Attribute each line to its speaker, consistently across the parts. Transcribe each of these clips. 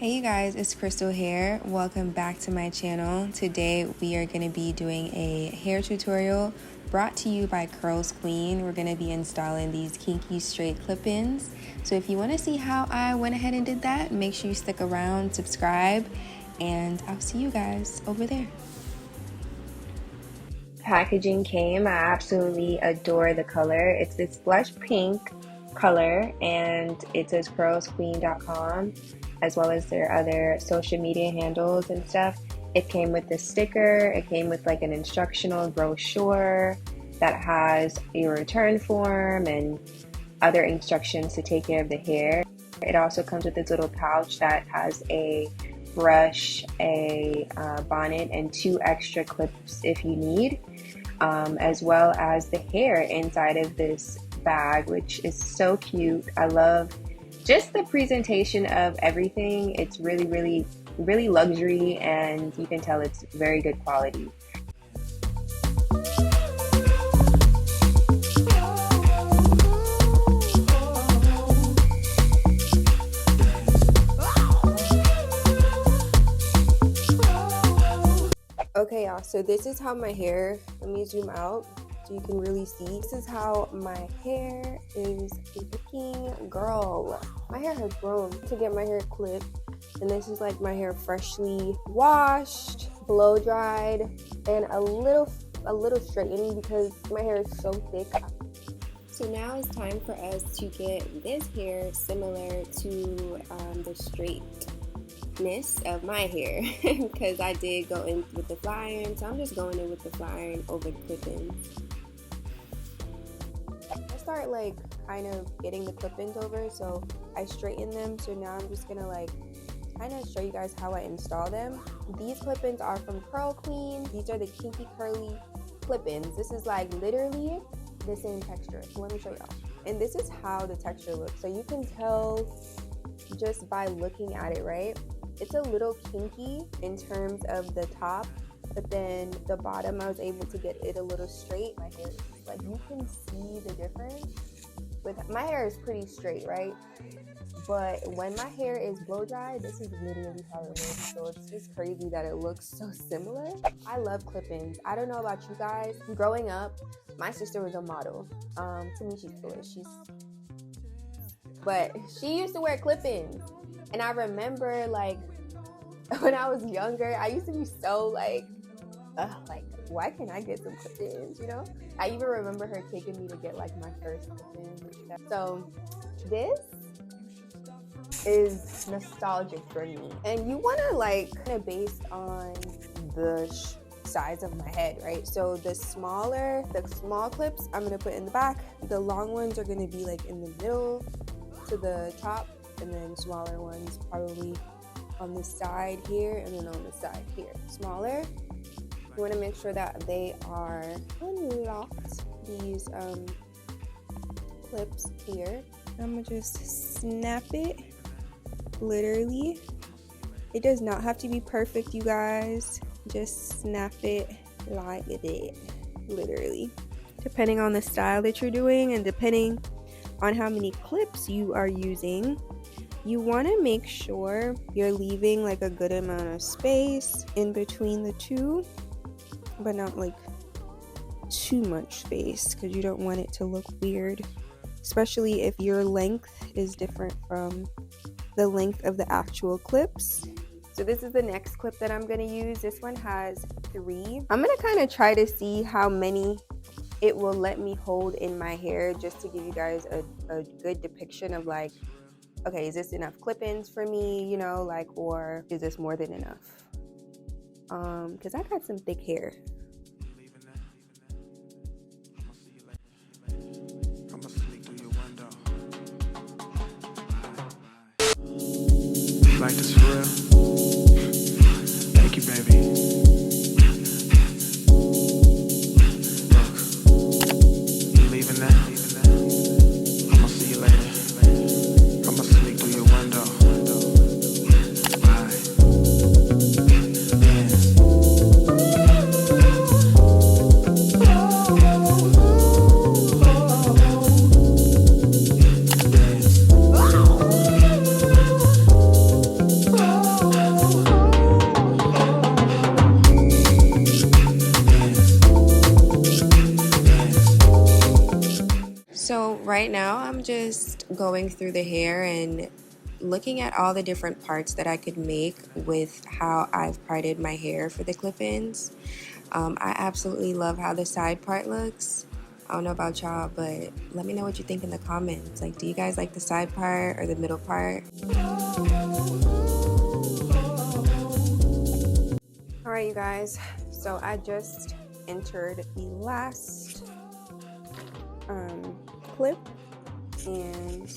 Speaker 1: Hey you guys, it's Crystal here. Welcome back to my channel. Today we are going to be doing a hair tutorial brought to you by CurlsQueen. We're going to be installing these Kinky straight clip-ins. So if you want to see how I went ahead and did that, make sure you stick around, subscribe, and I'll see you guys over there. Packaging came. I absolutely adore the color. It's this blush pink color and it says CurlsQueen.com, as well as their other social media handles and stuff. It came with the sticker. It came with like an instructional brochure that has your return form and other instructions to take care of the hair. It also comes with this little pouch that has a brush, a bonnet, and 2 extra clips if you need, as well as the hair inside of this bag, which is so cute. I love just the presentation of everything. It's really luxury, and you can tell it's very good quality. Okay y'all, so this is how my hair, let me zoom out so you can really see. This is how my hair is looking. Girl, my hair has grown to get my hair clipped, and this is like my hair freshly washed, blow dried, and a little straightening because my hair is so thick. So now it's time for us to get this hair similar to the straightness of my hair because I did go in with the flat iron, so I'm just going in with the flat iron over the clip-ins. I start like kind of getting the clip-ins over, so I straighten them. So now I'm just gonna like kind of show you guys how I install them. These clip-ins are from CurlsQueen. These are the Kinky curly clip-ins. This is like literally the same texture. So let me show y'all. And this is how the texture looks. So you can tell just by looking at it, right? It's a little kinky in terms of the top, but then the bottom I was able to get it a little straight. My hair, like you can see the difference. With my hair is pretty straight, right? But when my hair is blow dried, this is literally how it looks. So it's just crazy that it looks so similar. I love clip-ins. I don't know about you guys. Growing up, my sister was a model. To me, she's foolish. But she used to wear clip-ins. And I remember like when I was younger, I used to be so like why can't I get some clip-ins, you know? I even remember her taking me to get like my first clip-ins and stuff. So this is nostalgic for me. And you want to like kind of based on the size of my head, right? So the small clips I'm going to put in the back. The long ones are going to be like in the middle to the top, and then smaller ones probably on the side here and then on the side here. Smaller, you want to make sure that they are unlocked, these clips here. I'm gonna just snap it, literally. It does not have to be perfect, you guys. Just snap it like that, literally. Depending on the style that you're doing and depending on how many clips you are using, you want to make sure you're leaving like a good amount of space in between the two, but not like too much space because you don't want it to look weird, especially if your length is different from the length of the actual clips. So this is the next clip that I'm going to use. This one has 3. I'm going to kind of try to see how many it will let me hold in my hair, just to give you guys a good depiction of like, okay, is this enough clip-ins for me, you know, like, or is this more than enough? Because I got some thick hair.
Speaker 2: Like this for real? Thank you, baby.
Speaker 1: going through the hair and looking at all the different parts that I could make with how I've parted my hair for the clip-ins. I absolutely love how the side part looks. I don't know about y'all, but let me know what you think in the comments. Like, do you guys like the side part or the middle part? All right, you guys, so I just entered the last clip, and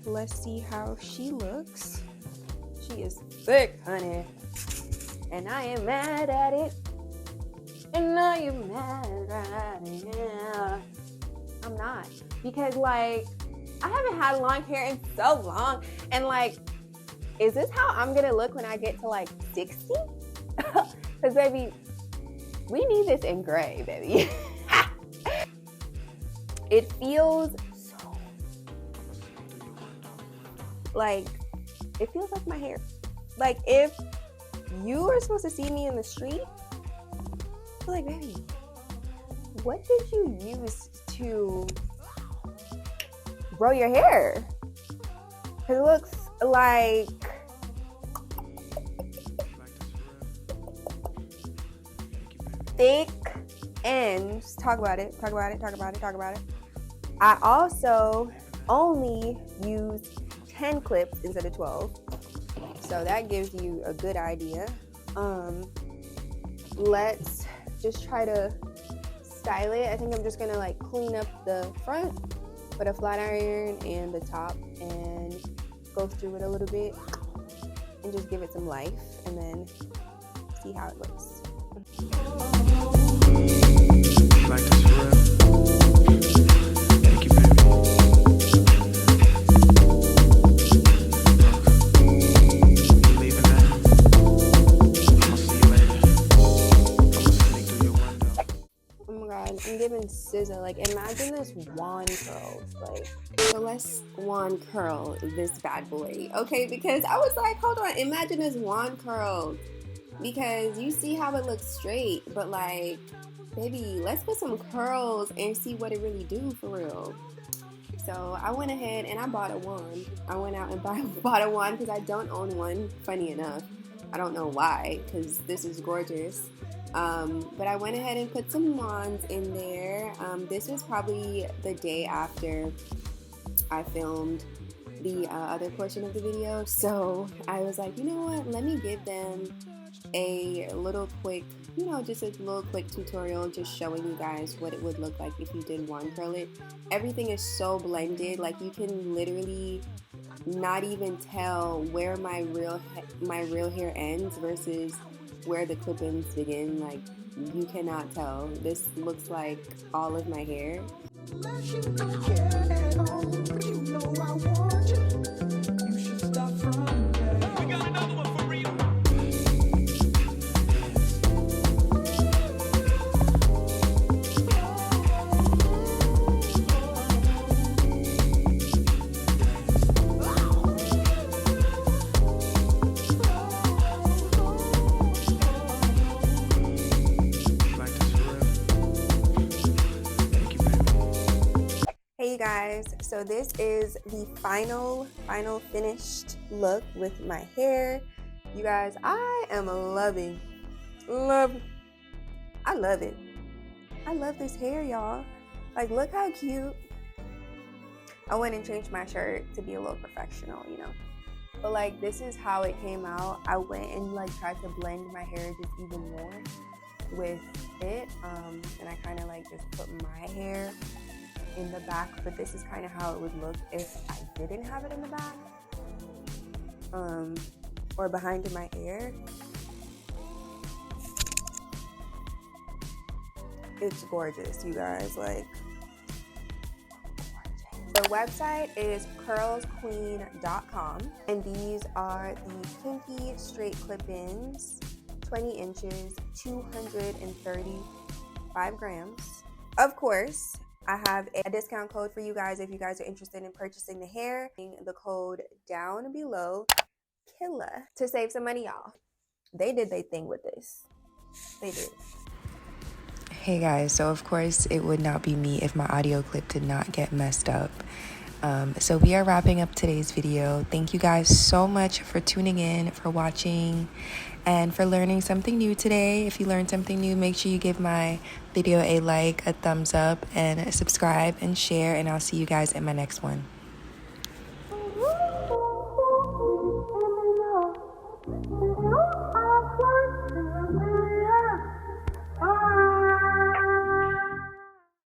Speaker 1: let's see how she looks. She is thick, honey, and I am mad at it. And I am mad at it. Yeah. I'm not, because like I haven't had long hair in so long, and like, is this how I'm gonna look when I get to like 60? Because baby, we need this in gray, baby. It feels so like, it feels like my hair. Like if you were supposed to see me in the street, I'd be like, baby, what did you use to grow your hair? Because it looks like thick ends. Talk about it. I also only use 10 clips instead of 12. So that gives you a good idea. Let's just try to style it. I think I'm just gonna like clean up the front, put a flat iron and the top, and go through it a little bit and just give it some life, and then see how it looks.
Speaker 2: Like this for real. Thank you, baby. You leaving now? I'll see you later. I'ma sneak through your window.
Speaker 1: Oh my god, I'm giving SZA. Like, imagine this wand curls. Like, so let's wand curl this bad boy, okay? Because I was like, hold on, imagine this wand curl, because you see how it looks straight, but like, baby, let's put some curls and see what it really do for real. So I went ahead and I bought a wand. I went out and bought a wand because I don't own one, funny enough. I don't know why, because this is gorgeous. But I went ahead and put some wands in there. This was probably the day after I filmed the other portion of the video. So I was like, you know what, let me give them a little quick, just a little quick tutorial, just showing you guys what it would look like if you did wand curl it. Everything is so blended, like you can literally not even tell where my real hair ends versus where the clip-ins begin. Like, you cannot tell. This looks like all of my hair. Hey guys, so this is the final finished look with my hair. You guys, I am loving, I love it. I love this hair, y'all. Like, look how cute. I went and changed my shirt to be a little professional, But like, this is how it came out. I went and like tried to blend my hair just even more with it. And I kind of like just put my hair in the back, but this is kind of how it would look if I didn't have it in the back, or behind in my ear. It's gorgeous, you guys. Like, the website is CurlsQueen.com, and these are the Kinky straight clip-ins, 20 inches, 235 grams. Of course, I have a discount code for you guys if you guys are interested in purchasing the hair. The code down below, KILLA, to save some money, y'all. They did their thing with this. They did.
Speaker 3: Hey guys, so of course it would not be me if my audio clip did not get messed up. So we are wrapping up today's video. Thank you guys so much for tuning in, for watching, and for learning something new today. If you learned something new, make sure you give my video a like, a thumbs up, and subscribe and share, and I'll see you guys in my next one.